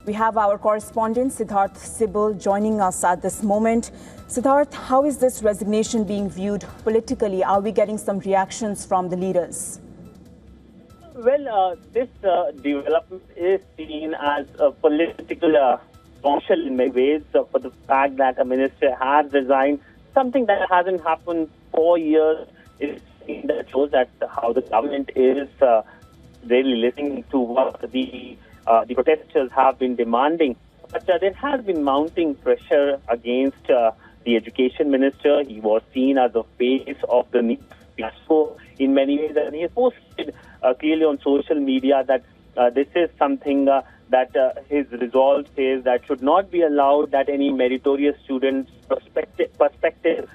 We have our correspondent Siddharth Sibal joining us at this moment. Siddharth, how is this resignation being viewed politically? Are we getting some reactions from the leaders? Well, this development is seen as a political bombshell in many ways for the fact that a minister has resigned, something that hasn't happened for years. That shows that how the government is really listening to what the protesters have been demanding. But there has been mounting pressure against the education minister. He was seen as the face of the NEET fiasco in many ways, and he has posted clearly on social media that this is something that his resolve says that should not be allowed, that any meritorious student's perspective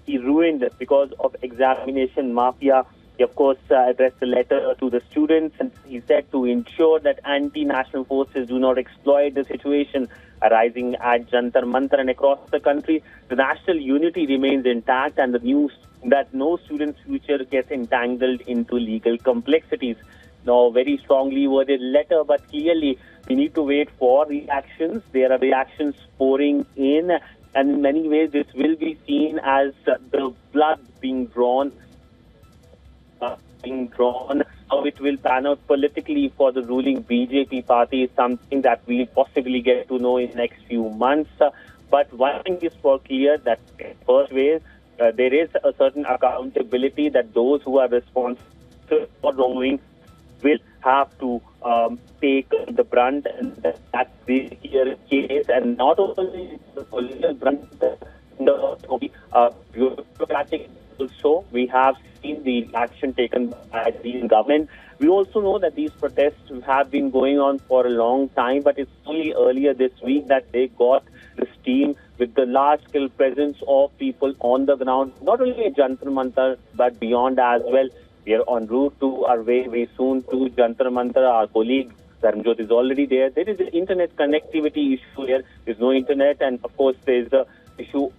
be ruined because of examination mafia. He, of course, addressed a letter to the students, and he said to ensure that anti-national forces do not exploit the situation arising at Jantar Mantar and across the country. The national unity remains intact, and the news that no student's future gets entangled into legal complexities. Now, very strongly worded letter, but clearly we need to wait for reactions. There are reactions pouring in, and in many ways this will be seen as the blood being drawn. How it will pan out politically for the ruling BJP party is something that we'll possibly get to know in the next few months. But one thing is for clear, that first way, there is a certain accountability that those who are responsible for wrongdoing will have to take the brunt, and that's the case. And not only the political brunt, the bureaucratic also, we have seen the action taken by the government. We also know that these protests have been going on for a long time, but it's only earlier this week that they got the steam with the large-scale presence of people on the ground, not only at Jantar Mantar, but beyond as well. We are en route to our way very soon to Jantar Mantar. Our colleague Dharmendra is already there. There is an internet connectivity issue here. There's no internet, and of course there's the issue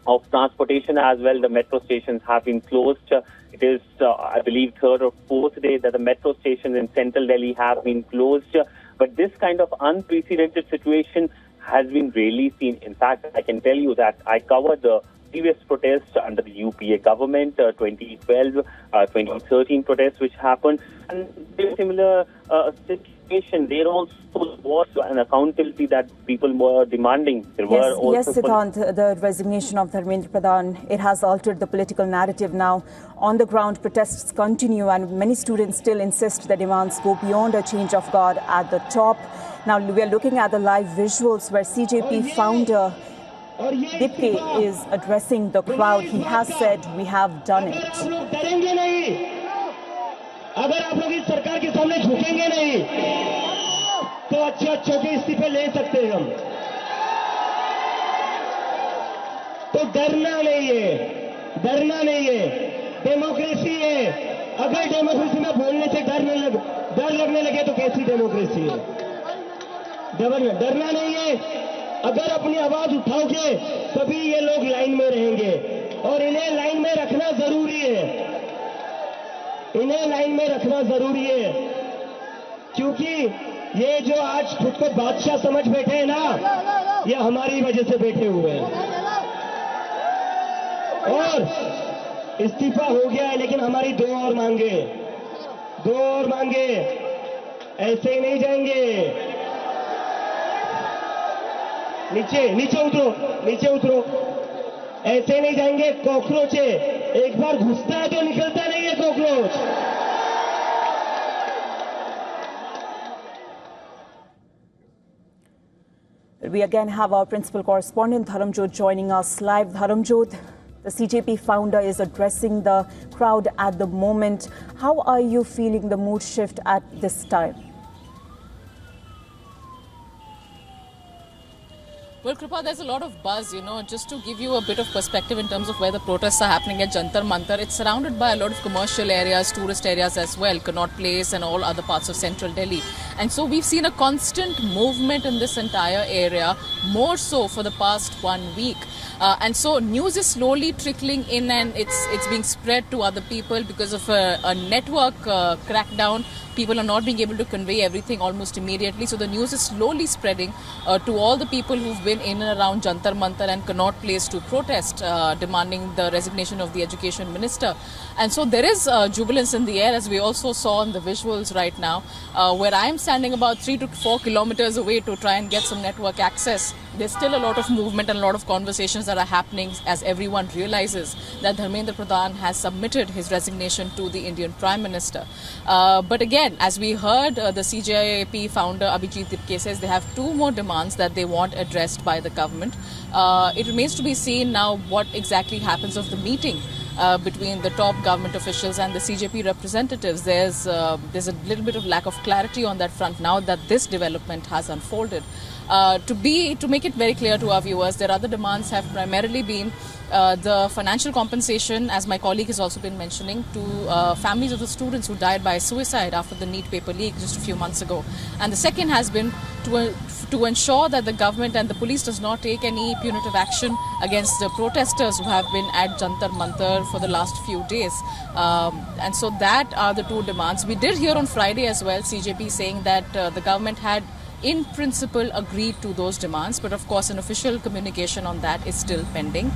of transportation as well. The metro stations have been closed. It is, I believe, third or fourth day that the metro stations in central Delhi have been closed. But this kind of unprecedented situation has been really seen. In fact, I can tell you that I covered the previous protests under the UPA government, 2012, 2013 protests which happened, and very similar situation. There also was an accountability that people were demanding. There were also yes, Siddhant, the resignation of Dharmendra Pradhan, it has altered the political narrative now. On the ground, protests continue, and many students still insist the demands go beyond a change of guard at the top. Now, we are looking at the live visuals where CJP founder Dipke is addressing the crowd. He has said, "We have done it." अगर आप लोग इस सरकार के सामने झुकेंगे नहीं, तो अच्छे के इस्तीफे ले सकते हैं हम। तो डरना नहीं है, डेमोक्रेसी है। अगर डेमोक्रेसी में बोलने से डर लगने लगे तो कैसी डेमोक्रेसी है? डरना नहीं है। अगर अपनी आवाज उठाओगे तभी ये लोग लाइन में रहेंगे, और इन्हें लाइन में रखना जरूरी है। क्योंकि ये जो आज खुद को बादशाह समझ बैठे हैं ना, ये हमारी वजह से बैठे हुए हैं। और इस्तीफा हो गया है, लेकिन हमारी दो और मांगे, ऐसे ही नहीं जाएंगे। नीचे उतरो, ऐसे नहीं जाएंगे। कॉकरोच है, एक बार घुसता है तो निकलता नहीं है cockroach. We again have our principal correspondent Dharmendra joining us live. Dharmendra, the CJP founder is addressing the crowd at the moment. How are you feeling the mood shift at this time? Well, Kripa, there's a lot of buzz, just to give you a bit of perspective in terms of where the protests are happening at Jantar Mantar. It's surrounded by a lot of commercial areas, tourist areas as well, Connaught Place and all other parts of central Delhi. And so we've seen a constant movement in this entire area, more so for the past 1 week. And so news is slowly trickling in, and it's being spread to other people because of a network crackdown. People are not being able to convey everything almost immediately. So the news is slowly spreading to all the people who've been in and around Jantar Mantar and Connaught Place to protest, demanding the resignation of the education minister. And so there is jubilance in the air, as we also saw in the visuals right now, where I'm standing about 3 to 4 kilometers away to try and get some network access. There's still a lot of movement and a lot of conversations that are happening as everyone realizes that Dharmendra Pradhan has submitted his resignation to the Indian Prime Minister. But again, as we heard, the CJP founder Abhijeet Dipke says they have 2 more demands that they want addressed by the government. It remains to be seen now what exactly happens of the meeting between the top government officials and the CJP representatives. There's a little bit of lack of clarity on that front now that this development has unfolded. To make it very clear to our viewers, their other demands have primarily been the financial compensation, as my colleague has also been mentioning, to families of the students who died by suicide after the NEET paper leak just a few months ago. And the second has been to ensure that the government and the police does not take any punitive action against the protesters who have been at Jantar Mantar for the last few days. And so that are the 2 demands. We did hear on Friday as well, CJP saying that the government had in principle agreed to those demands, but of course an official communication on that is still pending.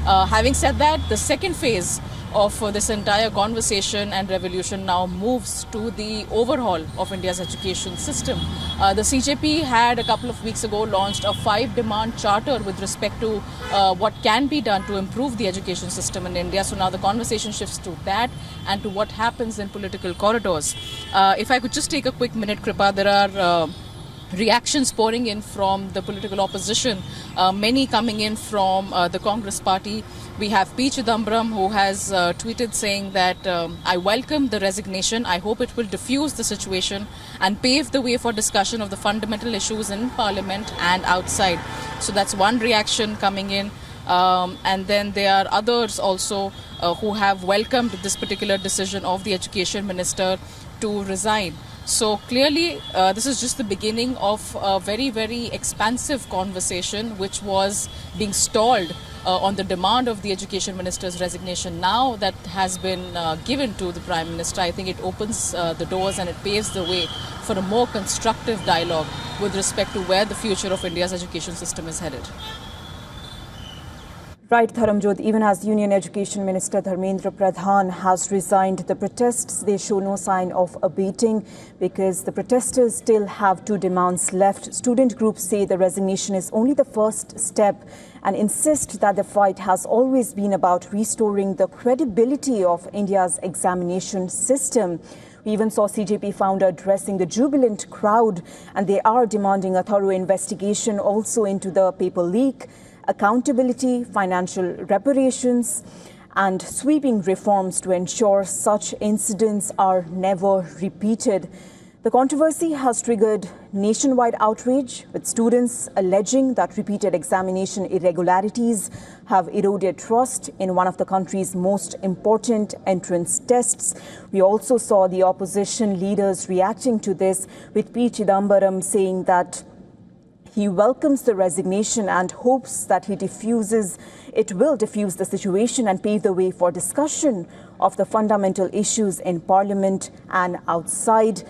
Having said that, the second phase of this entire conversation and revolution now moves to the overhaul of India's education system. The CJP had a couple of weeks ago launched a 5-demand charter with respect to what can be done to improve the education system in India. So now the conversation shifts to that and to what happens in political corridors. If I could just take a quick minute, Kripa, there are reactions pouring in from the political opposition, many coming in from the Congress party. We have P. Chidambaram, who has tweeted saying that I welcome the resignation. I hope it will diffuse the situation and pave the way for discussion of the fundamental issues in Parliament and outside. So that's one reaction coming in. And then there are others also who have welcomed this particular decision of the Education Minister to resign. So clearly, this is just the beginning of a very, very expansive conversation which was being stalled on the demand of the Education Minister's resignation. Now that has been given to the Prime Minister, I think it opens the doors and it paves the way for a more constructive dialogue with respect to where the future of India's education system is headed. Right, Dharamjot, even as Union Education Minister Dharmendra Pradhan has resigned, the protests, they show no sign of abating because the protesters still have 2 demands left. Student groups say the resignation is only the first step and insist that the fight has always been about restoring the credibility of India's examination system. We even saw CJP founder addressing the jubilant crowd, and they are demanding a thorough investigation also into the paper leak, accountability, financial reparations, and sweeping reforms to ensure such incidents are never repeated. The controversy has triggered nationwide outrage, with students alleging that repeated examination irregularities have eroded trust in one of the country's most important entrance tests. We also saw the opposition leaders reacting to this, with P. Chidambaram saying that he welcomes the resignation and hopes that it will diffuse the situation and pave the way for discussion of the fundamental issues in Parliament and outside.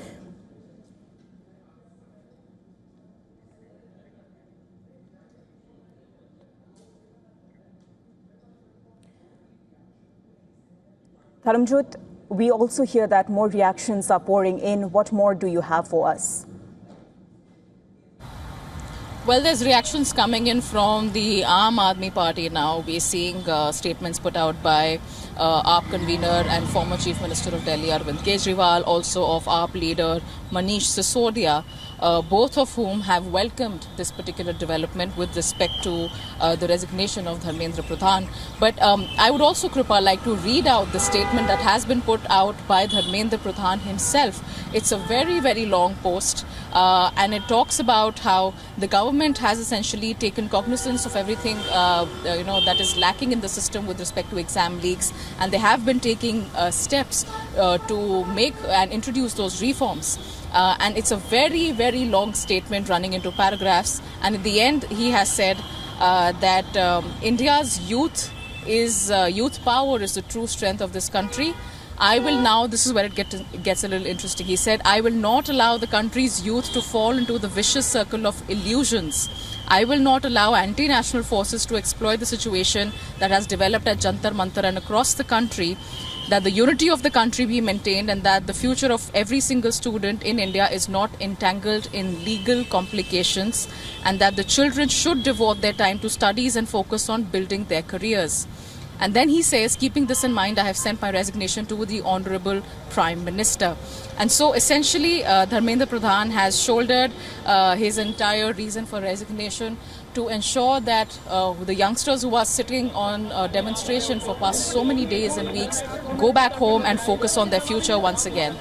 Dharamjot, we also hear that more reactions are pouring in. What more do you have for us? Well, there's reactions coming in from the Aam Aadmi Party now. We're seeing statements put out by AAP convener and former Chief Minister of Delhi, Arvind Kejriwal, also of AAP leader Manish Sisodia. both of whom have welcomed this particular development with respect to the resignation of Dharmendra Pradhan. But I would also, Kripa, like to read out the statement that has been put out by Dharmendra Pradhan himself. It's a very, very long post, and it talks about how the government has essentially taken cognizance of everything that is lacking in the system with respect to exam leaks, and they have been taking steps to make and introduce those reforms. And it's a very, very long statement running into paragraphs. And at the end, he has said that India's youth power is the true strength of this country. I will now, this is where it gets a little interesting. He said, I will not allow the country's youth to fall into the vicious circle of illusions. I will not allow anti-national forces to exploit the situation that has developed at Jantar Mantar and across the country, that the unity of the country be maintained, and that the future of every single student in India is not entangled in legal complications, and that the children should devote their time to studies and focus on building their careers. And then he says, keeping this in mind, I have sent my resignation to the Honorable Prime Minister. And so essentially, Dharmendra Pradhan has shouldered his entire reason for resignation to ensure that the youngsters who are sitting on demonstration for past so many days and weeks go back home and focus on their future once again.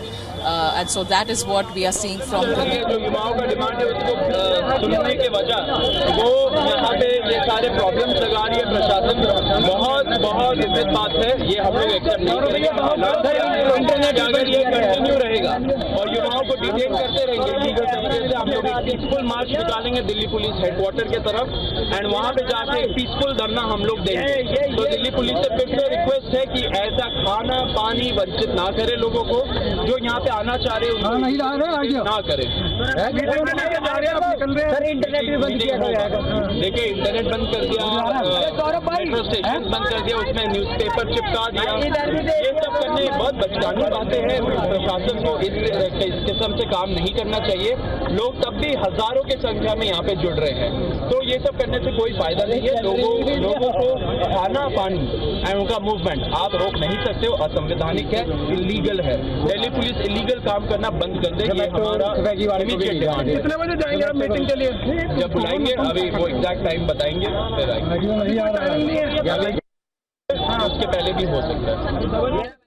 And so that is what we are seeing from the युवाओं का demand है उसको सुनने के वजह वो यहाँ पे ये सारे प्रॉब्लम्स लगा रही है प्रशासन बहुत इज्जत बात है ये हम लोग एक्सेप्ट नहीं करेंगे अगर ये कंटिन्यू रहेगा और युवाओं को डिटेन करते रहेंगे लीगल तरीके से हम लोग एक पीसफुल मार्च निकालेंगे दिल्ली पुलिस हेडक्वार्टर के तरफ एंड वहाँ पे जाके एक पीसफुल धरना हम लोग देंगे तो दिल्ली पुलिस से फिर से रिक्वेस्ट है कि ऐसा खाना पानी वंचित ना करे लोगों को जो यहाँ पे आना चाह रहे उनको ना करें सर इंटरनेट भी बंद किया जाएगा देखिए इंटरनेट बंद कर दिया मेट्रो स्टेशन बंद कर दिया उसमें न्यूज़पेपर चिपका दिया ये सब करने बहुत बचकानी बातें हैं प्रशासन को इस किस्म से काम नहीं करना चाहिए लोग तब भी हजारों की संख्या में यहाँ पे जुड़ रहे हैं तो ये सब करने से कोई फायदा नहीं है लोगों को खाना पानी एंड उनका मूवमेंट आप रोक नहीं सकते हो असंवैधानिक है इलीगल है दिल्ली पुलिस इलीगल काम करना बंद कर दे ये हमारा इमीडिएट डिमांड है कितने बजे जाएंगे आप मीटिंग के लिए जब बुलाएंगे अभी वो एग्जैक्ट टाइम बताएंगे फिर आएंगे उसके पहले भी हो सकता है